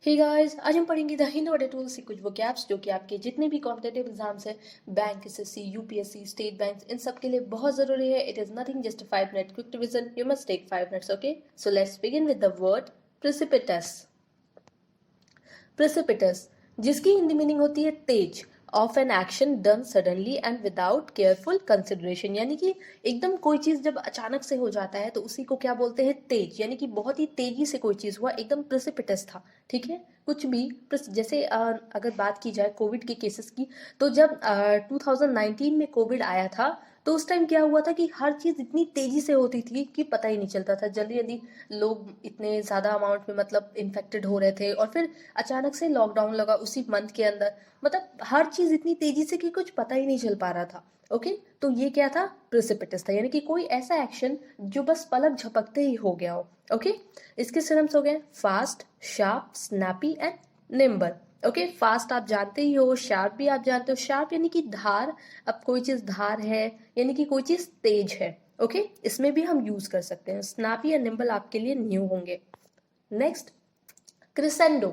Hey guys, आज हम पढ़ेंगे द हिंद ऑर्डर टूल्स से कुछ वोकैब्स जो कि आपके जितने भी कॉम्पिटेटिव एग्जाम्स है, bank, SSC, UPSC, state bank, इन सब के लिए बहुत जरूरी है. It is nothing just 5 minute quick revision. You must take 5 minutes. Okay, so let's begin with the word precipitous. Precipitous, जिसकी हिंदी मीनिंग होती है तेज, of an action done suddenly and without careful consideration. यानी कि एकदम कोई चीज जब अचानक से हो जाता है तो उसी को क्या बोलते हैं, तेज. यानी कि बहुत ही तेजी से कोई चीज हुआ, एकदम प्रिसिपिटस था. ठीक है, कुछ भी जैसे अगर बात की जाए कोविड के केसेस की, तो जब 2019 में कोविड आया था तो उस टाइम क्या हुआ था कि हर चीज इतनी तेजी से होती थी कि पता ही नहीं चलता था. जल्दी जल्दी लोग इतने ज्यादा अमाउंट में मतलब इन्फेक्टेड हो रहे थे, और फिर अचानक से लॉकडाउन लगा उसी मंथ के अंदर. मतलब हर चीज इतनी तेजी से कि कुछ पता ही नहीं चल पा रहा था. ओके, तो ये क्या था, प्रिसिपिटस था. यानी कि कोई ऐसा एक्शन जो बस पलक झपकते ही हो गया हो. ओके, इसके सिनोनिम्स हो गए fast, sharp, snappy and nimble. Okay, fast आप जानते ही हो, शार्प भी आप जानते हो. शार्प यानी कि धार, अब कोई चीज धार है यानी कि कोई चीज तेज है. ओके, इसमें भी हम यूज कर सकते हैं. स्नैपी या निम्बल आपके लिए न्यू होंगे. Next, crescendo.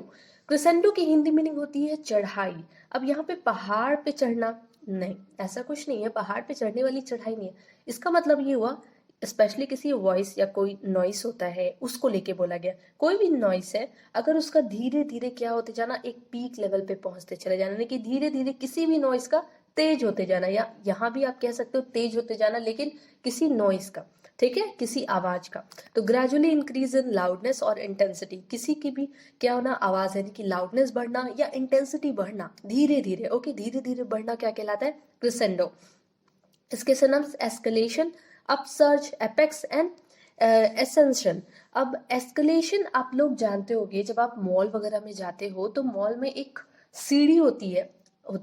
क्रिसेंडो की हिंदी मीनिंग होती है चढ़ाई. अब यहाँ पे पहाड़ पे चढ़ना नहीं, ऐसा कुछ नहीं है. पहाड़ पे चढ़ने वाली चढ़ाई नहीं है. इसका मतलब ये हुआ, स्पेशली किसी वॉइस या कोई नॉइस होता है उसको लेके बोला गया. कोई भी नॉइस है, अगर उसका धीरे धीरे क्या होते जाना, एक पीक लेवल पे पहुंचते चले जाना, यानी कि धीरे धीरे किसी भी नॉइस का तेज होते जाना, या यहाँ भी आप कह सकते हो तेज होते जाना, लेकिन किसी नॉइस का. ठीक है, किसी आवाज का. तो ग्रेजुअली इंक्रीज इन लाउडनेस और इंटेंसिटी, किसी की भी क्या होना, आवाज यानी कि लाउडनेस बढ़ना या इंटेंसिटी बढ़ना धीरे धीरे. ओके, धीरे धीरे बढ़ना क्या कहलाता है, क्रिसेंडो. इसके synonyms escalation, upsurge, apex and ascension. अब एस्केलेशन आप लोग जानते होंगे, जब आप मॉल वगैरह में जाते हो तो मॉल में एक सीढ़ी होती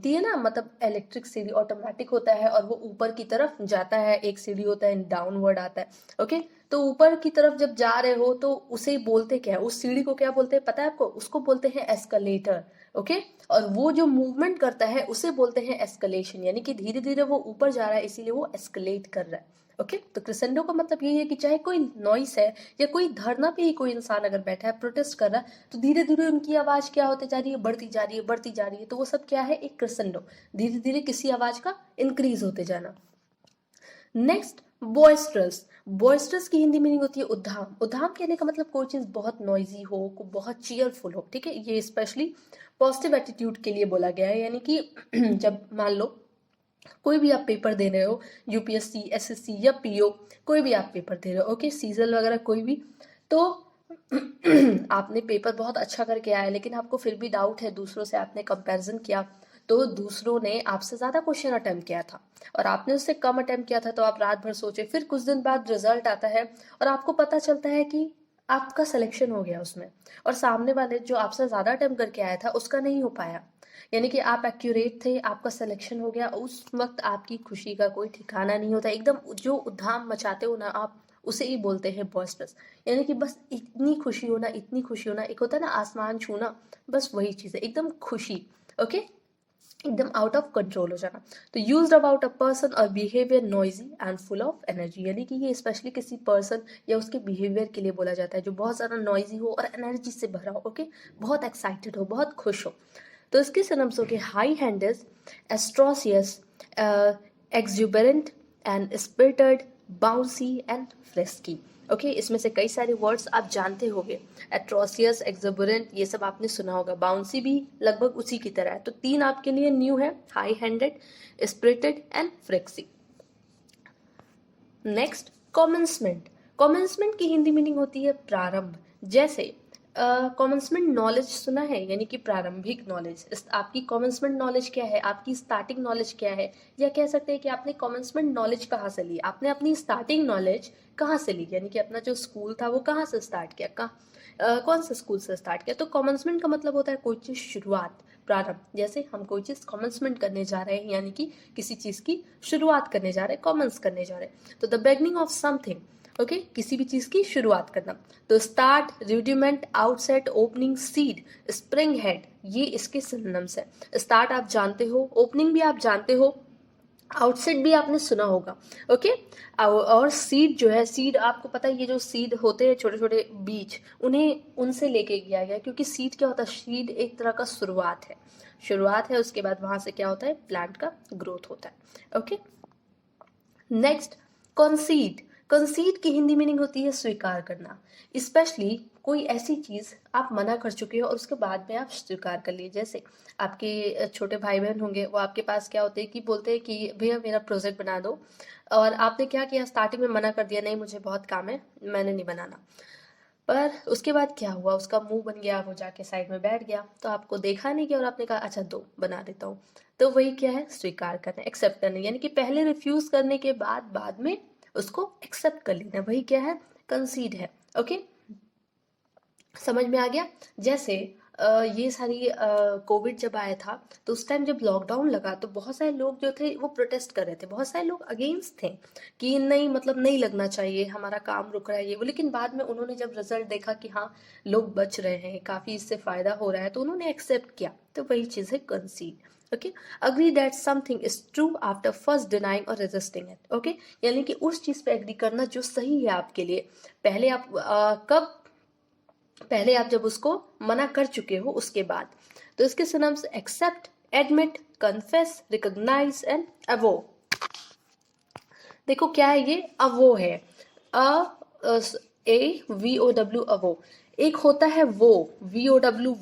है ना, मतलब इलेक्ट्रिक सीढ़ी, ऑटोमेटिक होता है और वो ऊपर की तरफ जाता है. एक सीढ़ी होता है डाउनवर्ड आता है. ओके, तो ऊपर की तरफ जब जा रहे हो तो उसे बोलते क्या है, उस सीढ़ी को क्या बोलते हैं पता है आपको, उसको बोलते हैं एस्केलेटर. ओके, और वो जो मूवमेंट करता है उसे बोलते हैं एस्केलेशन. यानी कि धीरे धीरे वो ऊपर जा रहा है इसीलिए वो एस्केलेट कर रहा है. ओके, तो क्रिसेंडो का मतलब यही है कि चाहे कोई नॉइस है या कोई धरना पे ही कोई इंसान अगर बैठा है, प्रोटेस्ट कर रहा है, तो धीरे धीरे उनकी आवाज क्या होती जा रही है, बढ़ती जा रही है, बढ़ती जा रही है. तो वो सब क्या है, एक क्रिसेंडो. धीरे धीरे किसी आवाज का इंक्रीज होते जाना. नेक्स्ट, बॉयस्ट्रस. बॉयस्ट्रस की हिंदी मीनिंग होती है उद्दाम. उद्दाम कहने का मतलब कोई चीज बहुत नॉइजी हो, बहुत चीयरफुल हो. ठीक है, ये स्पेशली पॉजिटिव एटीट्यूड के लिए बोला गया है. यानी कि जब मान लो कोई भी आप पेपर दे रहे हो, यूपीएससी, एसएससी या पीओ, कोई भी आप पेपर दे रहे हो, ओके, सीजल वगैरह कोई भी, तो आपने पेपर बहुत अच्छा करके आया, लेकिन आपको फिर भी डाउट है, दूसरों से आपने कंपैरिजन किया, तो दूसरों ने आपसे ज्यादा क्वेश्चन अटेम्प्ट किया था और आपने उससे कम अटेम्प्ट किया था, तो आप रात भर सोचे, फिर कुछ दिन बाद रिजल्ट आता है और आपको पता चलता है कि आपका सिलेक्शन हो गया उसमें, और सामने वाले जो आपसे ज्यादा अटेम्प्ट करके आया था उसका नहीं हो पाया. यानी कि आप एक्यूरेट थे, आपका सिलेक्शन हो गया. उस वक्त आपकी खुशी का कोई ठिकाना नहीं होता. एकदम जो उद्धाम मचाते हो ना आप, उसे ही बोलते हैं बॉयस्टर्स. यानी कि बस इतनी खुशी होना, इतनी खुशी होना, एक होता है ना आसमान छूना, बस वही चीज है, एकदम खुशी. ओके, एकदम आउट ऑफ कंट्रोल हो जाना. तो यूज्ड अबाउट अ पर्सन और behaviour noisy and full of energy. यानी कि ये स्पेशली किसी पर्सन या उसके बिहेवियर के लिए बोला जाता है जो बहुत ज्यादा नॉइजी हो और एनर्जी से भरा हो. ओके, बहुत एक्साइटेड हो, बहुत खुश हो. तो इसके सिनम्स हो गए high handed, atrocious, exuberant and spirited, bouncy and frisky. Okay, इसमें से कई सारे वर्ड्स आप जानते होंगे. एट्रोसियस, एक्सुबरेंट, ये सब आपने सुना होगा. बाउंसी भी लगभग उसी की तरह है. तो तीन आपके लिए न्यू है, high handed, spirited and frisky. Next, commencement. Commencement की हिंदी मीनिंग होती है प्रारंभ. जैसे कॉमेंसमेंट नॉलेज सुना है, यानी कि प्रारंभिक नॉलेज. आपकी कॉमेंसमेंट नॉलेज क्या है, आपकी स्टार्टिंग नॉलेज क्या है, या कह सकते हैं कि आपने कॉमेंसमेंट नॉलेज कहाँ से ली, आपने अपनी स्टार्टिंग नॉलेज कहाँ से ली, यानी कि अपना जो स्कूल था वो कहाँ से स्टार्ट किया, कौन से स्कूल से स्टार्ट किया. तो कॉमेंसमेंट का मतलब होता है कोई चीज शुरुआत, प्रारंभ. जैसे हम कोई चीज कॉमेंसमेंट करने जा रहे हैं, यानी कि किसी चीज की शुरुआत करने जा रहे हैं, कॉमेंस करने जा रहे हैं. तो the beginning of something. Okay, किसी भी चीज की शुरुआत करना. तो start, rudiment, outset, opening, seed, springhead, ये इसके सिनोनिम्स है. स्टार्ट आप जानते हो, ओपनिंग भी आप जानते हो, आउटसेट भी आपने सुना होगा। ओके। और सीड जो है, सीड आपको पता है, ये जो सीड होते हैं छोटे छोटे बीज, उन्हें उनसे लेके किया गया, क्योंकि सीड क्या होता है, सीड एक तरह का शुरुआत है, शुरुआत है, उसके बाद वहां से क्या होता है, प्लांट का ग्रोथ होता है। ओके। नेक्स्ट, कंसीड। कंसीड की हिंदी मीनिंग होती है स्वीकार करना। स्पेशली कोई ऐसी चीज आप मना कर चुके हो और उसके बाद में आप स्वीकार कर लिए। जैसे आपके छोटे भाई बहन होंगे, वो आपके पास क्या होते हैं कि बोलते हैं कि भैया मेरा प्रोजेक्ट बना दो, और आपने क्या किया, स्टार्टिंग में मना कर दिया, नहीं मुझे बहुत काम है, मैंने नहीं बनाना। पर उसके बाद क्या हुआ, उसका मुंह बन गया, वो जाके साइड में बैठ गया, तो आपको देखा नहीं कि, और आपने कहा अच्छा दो, बना देता हूँ। तो वही क्या है, स्वीकार करना, एक्सेप्ट करना, यानी कि पहले रिफ्यूज करने के बाद में उसको एक्सेप्ट कर लेना, वही क्या है, कंसीड है। ओके, समझ में आ गया। जैसे ये सारी कोविड जब आया था, तो उस टाइम जब लॉकडाउन लगा, तो बहुत सारे लोग जो थे वो प्रोटेस्ट कर रहे थे, बहुत सारे लोग अगेंस्ट थे कि नहीं, मतलब नहीं लगना चाहिए, हमारा काम रुक रहा है ये वो। लेकिन बाद में उन्होंने जब रिजल्ट देखा कि हाँ लोग बच रहे हैं, काफी इससे फायदा हो रहा है, तो उन्होंने एक्सेप्ट किया। तो वही चीज है कंसीड। Okay, agree that something is true after first denying और रेजिस्टिंग इट। ओके, यानी कि उस चीज पे एग्री करना जो सही है आपके लिए। पहले आप कब, पहले आप जब उसको मना कर चुके हो उसके बाद। तो इसके synonyms accept, admit, confess, recognise and avow. देखो क्या है ये, अवो है, अ ए वी ओ डब्ल्यू, अवो। एक होता है वो, वी ओ डब्ल्यू,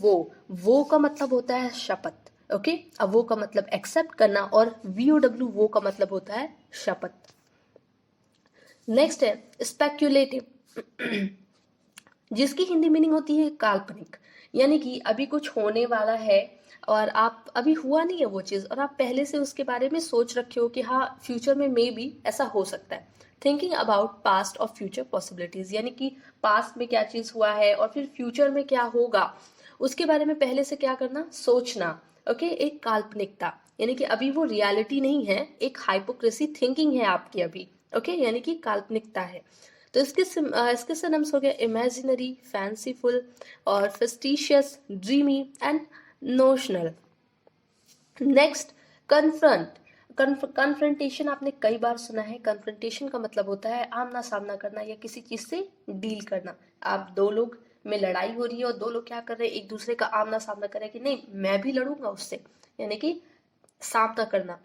वो का मतलब होता है शपथ। ओके, अवो का मतलब एक्सेप्ट करना, और वी ओ डब्ल्यू, वो का मतलब होता है शपथ। नेक्स्ट है स्पेक्युलेटिव, जिसकी हिंदी मीनिंग होती है काल्पनिक। यानी कि अभी कुछ होने वाला है और आप, अभी हुआ नहीं है वो चीज, और आप पहले से उसके बारे में सोच रखे हो कि हाँ फ्यूचर में मे बी ऐसा हो सकता है। थिंकिंग अबाउट पास्ट और फ्यूचर पॉसिबिलिटीज, यानी कि पास्ट में क्या चीज हुआ है और फिर फ्यूचर में क्या होगा, उसके बारे में पहले से क्या करना, सोचना। ओके, एक काल्पनिकता, यानी कि अभी वो रियलिटी नहीं है, एक हाइपोक्रेसी थिंकिंग है आपकी अभी। ओके, यानी कि काल्पनिकता है। तो इसके सिनोनिम्स हो गए इमेजिनरी, फैंसीफुल और fictitious, dreamy and notional. Next, confront. Confrontation आपने कई बार सुना है। कन्फ्रंटेशन का मतलब होता है आमना सामना करना या किसी चीज से डील करना। आप दो लोग में लड़ाई हो रही है और दो लोग क्या कर रहे हैं, एक दूसरे का आमना सामना कर रहे हैं कि नहीं मैं भी लड़ूंगा उससे, यानी कि सामना करना।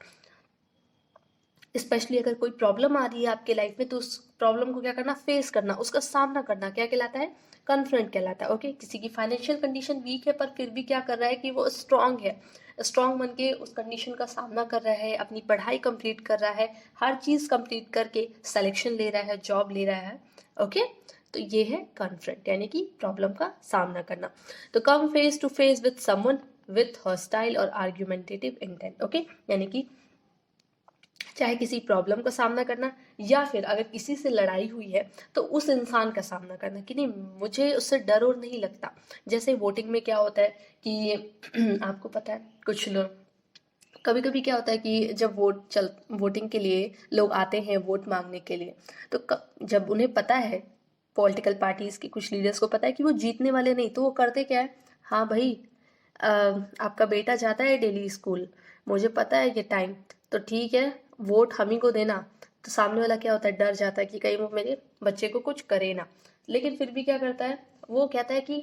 स्पेशली अगर कोई प्रॉब्लम आ रही है आपके लाइफ में, तो उस प्रॉब्लम को क्या करना, फेस करना, उसका सामना करना, क्या कहलाता है, कन्फ्रंट कहलाता है। ओके, किसी की फाइनेंशियल कंडीशन वीक है पर फिर भी क्या कर रहा है कि वो स्ट्रांग है, स्ट्रांग बन के उस कंडीशन का सामना कर रहा है, अपनी पढ़ाई कंप्लीट कर रहा है, हर चीज कंप्लीट करके सिलेक्शन ले रहा है, जॉब ले रहा है। ओके, तो ये है कन्फ्रंट, यानी कि प्रॉब्लम का सामना करना। तो come face to face with someone with hostile और आर्ग्यूमेंटेटिव इंटेंट। ओके, यानी कि चाहे किसी प्रॉब्लम का सामना करना, या फिर अगर किसी से लड़ाई हुई है तो उस इंसान का सामना करना कि नहीं मुझे उससे डर और नहीं लगता। जैसे वोटिंग में क्या होता है कि आपको पता है कुछ लोग, कभी कभी क्या होता है कि जब वोटिंग के लिए लोग आते हैं वोट मांगने के लिए, तो जब उन्हें पता है, पॉलिटिकल पार्टीज के कुछ लीडर्स को पता है कि वो जीतने वाले नहीं, तो वो करते क्या है, हाँ भाई आपका बेटा जाता है डेली स्कूल, मुझे पता है ये टाइम, तो ठीक है वोट हम ही को देना। तो सामने वाला क्या होता है, डर जाता है कि कहीं वो मेरे बच्चे को कुछ करे ना, लेकिन फिर भी क्या करता है, वो कहता है कि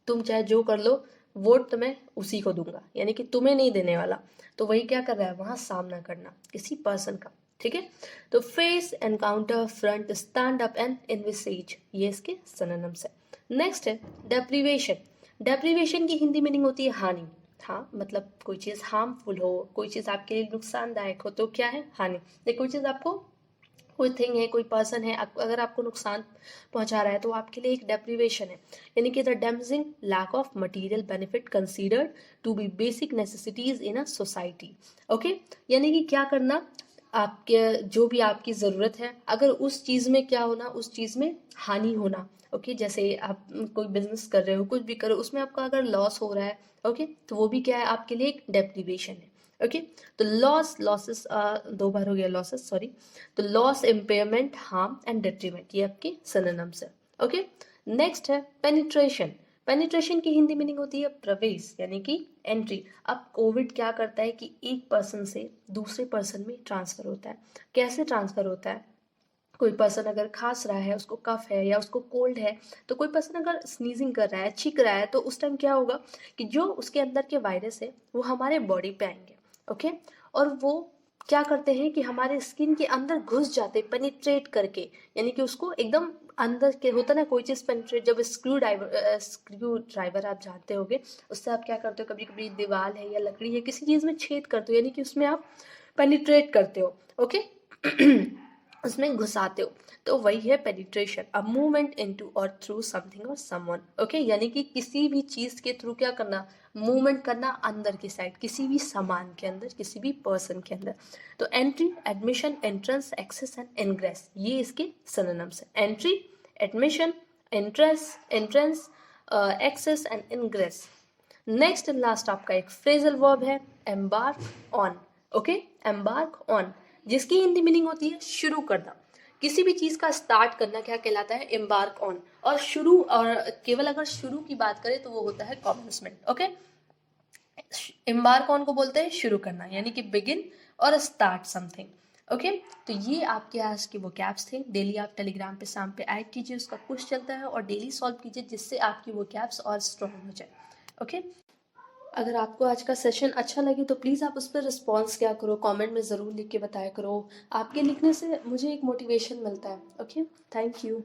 तुम चाहे जो कर लो, वोट तो मैं उसी को दूंगा, यानी कि तुम्हें नहीं देने वाला। तो वही क्या कर रहा है, वहां सामना करना किसी पर्सन का। ठीक है, तो face, encounter, front, stand up and envisages, ये इसके सिनोनिम्स है। नेक्स्ट है डेप्रीवेशन। डेप्रीवेशन की हिंदी मीनिंग होती है हानि। हाँ, मतलब कोई चीज हार्मफुल हो, कोई चीज आपके लिए नुकसानदायक हो, तो क्या है, हानि। देखो कोई चीज आपको, कोई थिंग है, कोई पर्सन है, अगर आपको नुकसान पहुंचा रहा है तो आपके लिए एक डेप्रीवेशन है, यानी कि the damaging lack of material benefit considered to be basic necessities in a society. Okay, यानी कि क्या करना, आपके जो भी आपकी ज़रूरत है, अगर उस चीज़ में क्या होना, उस चीज़ में हानि होना। ओके, जैसे आप कोई बिजनेस कर रहे हो, कुछ भी करो, उसमें आपका अगर लॉस हो रहा है, ओके, तो वो भी क्या है आपके लिए एक डेप्रीवेशन है। ओके, तो लॉसेस दो बार हो गया लॉसेस, सॉरी। तो loss, impairment, harm and detriment, ये आपके सिनोनिम्स है। ओके, नेक्स्ट है पेनिट्रेशन। पेनिट्रेशन की हिंदी मीनिंग होती है प्रवेश यानी कि एंट्री। अब कोविड क्या करता है कि एक पर्सन से दूसरे पर्सन में ट्रांसफर होता है। कैसे ट्रांसफर होता है? कोई पर्सन अगर खांस रहा है, उसको कफ है या उसको कोल्ड है, तो कोई पर्सन अगर स्नीजिंग कर रहा है, छींक रहा है, तो उस टाइम क्या होगा कि जो उसके अंदर के वायरस है वो हमारे बॉडी पे आएंगे। ओके, और वो क्या करते हैं कि हमारे स्किन के अंदर घुस जाते, पेनिट्रेट करके, यानी कि उसको एकदम अंदर के होता ना कोई चीज पेनिट्रेट, जब स्क्रू ड्राइवर आप जानते होगे, उससे आप क्या करते हो, कभी कभी दीवार है या लकड़ी है, किसी चीज में छेद करते हो, यानी कि उसमें आप पेनिट्रेट करते हो। ओके उसमें घुसाते हो, तो वही है पेनिट्रेशन, अ मूवमेंट इनटू और थ्रू समथिंग और समवन। ओके, यानी कि किसी भी चीज के थ्रू क्या करना, मूवमेंट करना अंदर की साइड, किसी भी सामान के अंदर, किसी भी पर्सन के अंदर। तो entry, admission, entrance, access and ingress, ये इसके सिनोनिम्स है। Entry, admission, entrance, access and ingress. Next and last आपका एक फ्रेजल वर्ब है, embark on. Okay, embark on, जिसकी हिंदी मीनिंग होती है शुरू करना। किसी भी चीज का स्टार्ट करना क्या कहलाता है, एम्बार्क ऑन। और शुरू, और केवल अगर शुरू की बात करें तो वो होता है कॉमेंसमेंट। ओके, एम्बार्क ऑन को बोलते हैं शुरू करना, यानी कि बिगिन और स्टार्ट समथिंग। ओके, तो ये आपके आज के वो कैप्स थे। डेली आप टेलीग्राम पे शाम पे ऐड कीजिए, उसका क्विज चलता है, और डेली सॉल्व कीजिए, जिससे आपकी वो कैप्स और स्ट्रॉन्ग हो जाए। ओके, अगर आपको आज का सेशन अच्छा लगे तो प्लीज़ आप उस पर रिस्पॉन्स क्या करो, कमेंट में ज़रूर लिख के बताया करो। आपके लिखने से मुझे एक मोटिवेशन मिलता है। Okay, thank you.